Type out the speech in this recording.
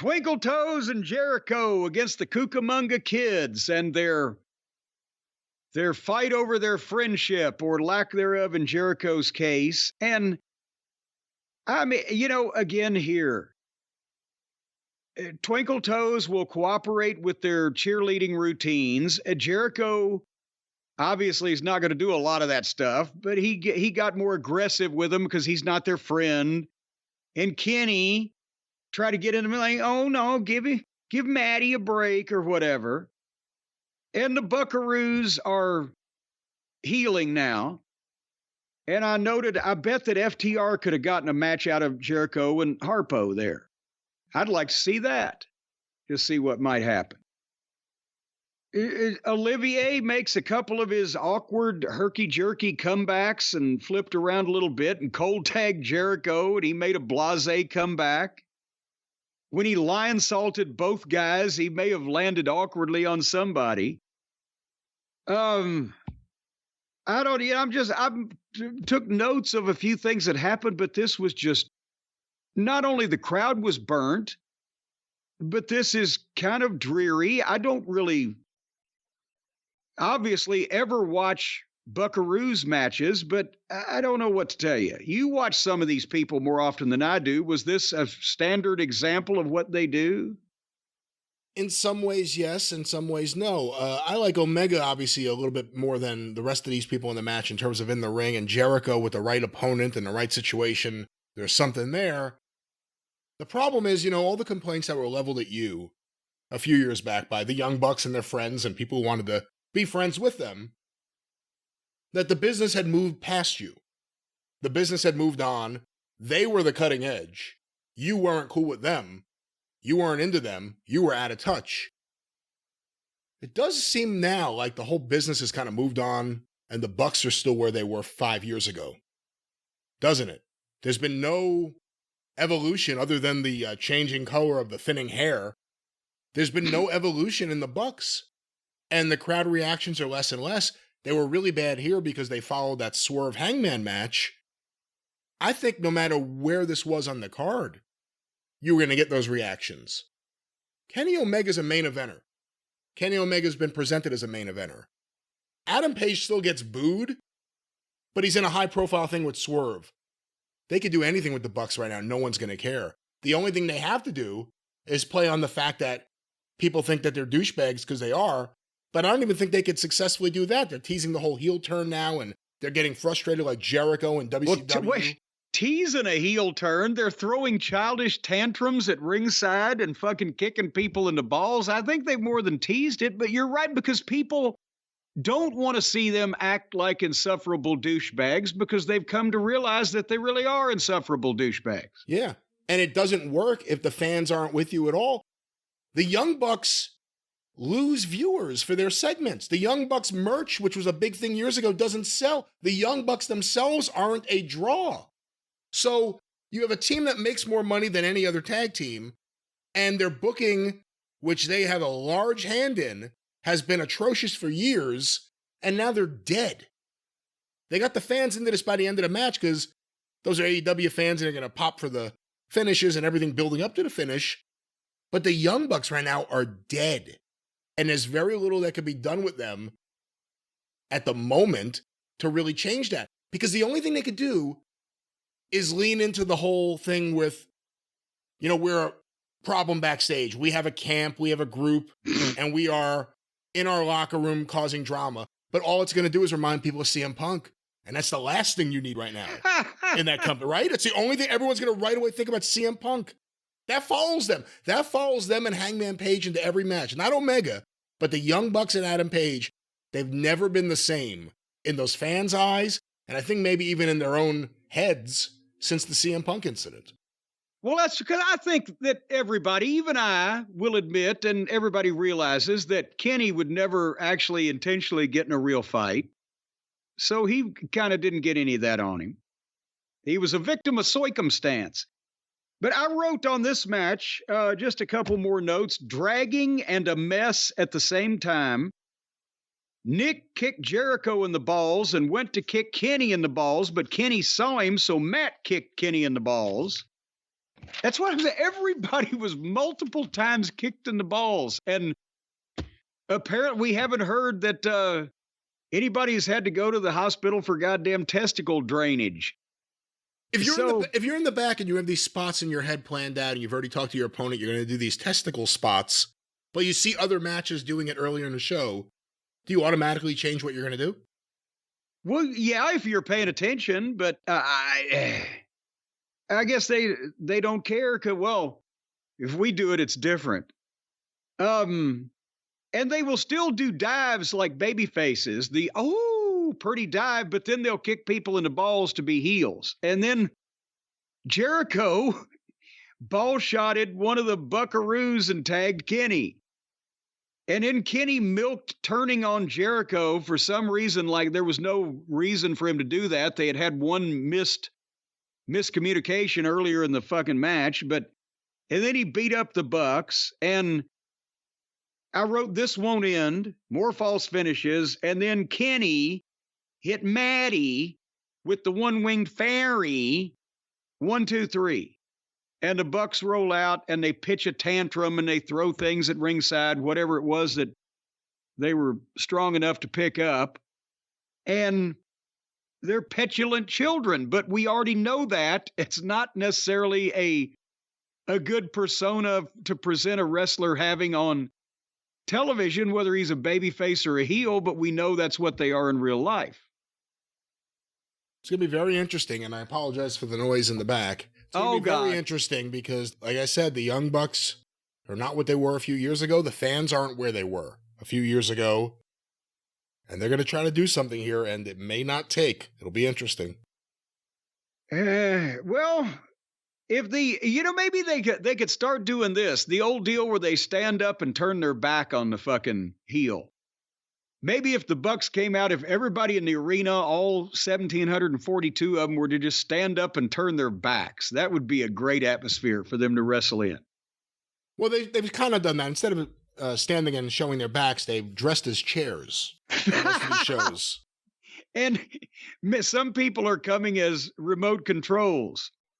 Twinkle Toes and Jericho against the Cucamonga Kids and their fight over their friendship or lack thereof in Jericho's case. And I mean, again here, Twinkle Toes will cooperate with their cheerleading routines. Jericho obviously is not going to do a lot of that stuff, but he got more aggressive with them because he's not their friend. And Kenny tried to get in them like, oh no, give Maddie a break or whatever. And the Buckaroos are healing now. And I bet that FTR could have gotten a match out of Jericho and Harpo there. I'd like to see that. Just see what might happen. Olivier makes a couple of his awkward herky-jerky comebacks and flipped around a little bit and cold tagged Jericho, and he made a blasé comeback. When he lion-salted both guys, he may have landed awkwardly on somebody. I took notes of a few things that happened, but this was just, not only the crowd was burnt, but this is kind of dreary. I don't really obviously ever watch Buckaroos matches, but I don't know what to tell you. You watch some of these people more often than I do. Was this a standard example of what they do? In some ways, yes. In some ways, no. I like Omega, obviously, a little bit more than the rest of these people in the match in terms of in the ring, and Jericho with the right opponent and the right situation. There's something there. The problem is, all the complaints that were leveled at you a few years back by the Young Bucks and their friends and people who wanted to be friends with them, that the business had moved past you. The business had moved on. They were the cutting edge. You weren't cool with them. You weren't into them. You were out of touch. It does seem now like the whole business has kind of moved on and the Bucks are still where they were 5 years ago. Doesn't it? There's been no evolution other than the changing color of the thinning hair. There's been no evolution in the Bucks. And the crowd reactions are less and less. They were really bad here because they followed that Swerve Hangman match. I think no matter where this was on the card, you were going to get those reactions. Kenny Omega's a main eventer. Kenny Omega's been presented as a main eventer. Adam Page still gets booed, but he's in a high-profile thing with Swerve. They could do anything with the Bucks right now. No one's going to care. The only thing they have to do is play on the fact that people think that they're douchebags because they are, but I don't even think they could successfully do that. They're teasing the whole heel turn now, and they're getting frustrated like Jericho and WCW. Well, teasing a heel turn. They're throwing childish tantrums at ringside and fucking kicking people in the balls. I think they've more than teased it, but you're right, because people don't want to see them act like insufferable douchebags because they've come to realize that they really are insufferable douchebags. Yeah, and it doesn't work if the fans aren't with you at all. The Young Bucks lose viewers for their segments. The Young Bucks merch, which was a big thing years ago, doesn't sell. The Young Bucks themselves aren't a draw. So you have a team that makes more money than any other tag team, and their booking, which they have a large hand in, has been atrocious for years, and now they're dead. They got the fans into this by the end of the match because those are AEW fans and they're going to pop for the finishes and everything building up to the finish. But the Young Bucks right now are dead. And there's very little that could be done with them at the moment to really change that. Because the only thing they could do is lean into the whole thing with, we're a problem backstage. We have a camp, we have a group, and we are in our locker room causing drama. But all it's going to do is remind people of CM Punk. And that's the last thing you need right now in that company, right? It's the only thing everyone's going to right away think about CM Punk. That follows them. That follows them and Hangman Page into every match. Not Omega, but the Young Bucks and Adam Page. They've never been the same in those fans' eyes, and I think maybe even in their own heads since the CM Punk incident. Well, that's because I think that everybody, even I, will admit, and everybody realizes that Kenny would never actually intentionally get in a real fight. So he kind of didn't get any of that on him. He was a victim of circumstance. But I wrote on this match just a couple more notes. Dragging and a mess at the same time. Nick kicked Jericho in the balls and went to kick Kenny in the balls, but Kenny saw him, so Matt kicked Kenny in the balls. That's what I'm saying. Everybody was multiple times kicked in the balls. And apparently we haven't heard that anybody's had to go to the hospital for goddamn testicle drainage. If you're in the back and you have these spots in your head planned out and you've already talked to your opponent, you're going to do these testicle spots, but you see other matches doing it earlier in the show, do you automatically change what you're going to do? Well, yeah, if you're paying attention, but I guess they don't care. 'Cause, well, if we do it, it's different. And they will still do dives like baby faces. Pretty dive, but then they'll kick people in the balls to be heels. And then Jericho ball shotted one of the Buckaroos and tagged Kenny. And then Kenny milked turning on Jericho for some reason, like there was no reason for him to do that. They had one miscommunication earlier in the fucking match, and then he beat up the Bucks, and I wrote, this won't end, more false finishes, and then Kenny hit Maddie with the one-winged fairy, 1, 2, 3. And the Bucks roll out and they pitch a tantrum and they throw things at ringside, whatever it was that they were strong enough to pick up. And they're petulant children, but we already know that. It's not necessarily a good persona to present a wrestler having on television, whether he's a babyface or a heel, but we know that's what they are in real life. It's going to be very interesting, and I apologize for the noise in the back. It's going to be very interesting because, like I said, the Young Bucks are not what they were a few years ago. The fans aren't where they were a few years ago, and they're going to try to do something here, and it may not take. It'll be interesting. Well, if maybe they could start doing this, the old deal where they stand up and turn their back on the fucking heel. Maybe if the Bucks came out, if everybody in the arena, all 1,742 of them, were to just stand up and turn their backs, that would be a great atmosphere for them to wrestle in. Well, they've kind of done that. Instead of standing and showing their backs, they've dressed as chairs for most of the shows. And some people are coming as remote controls.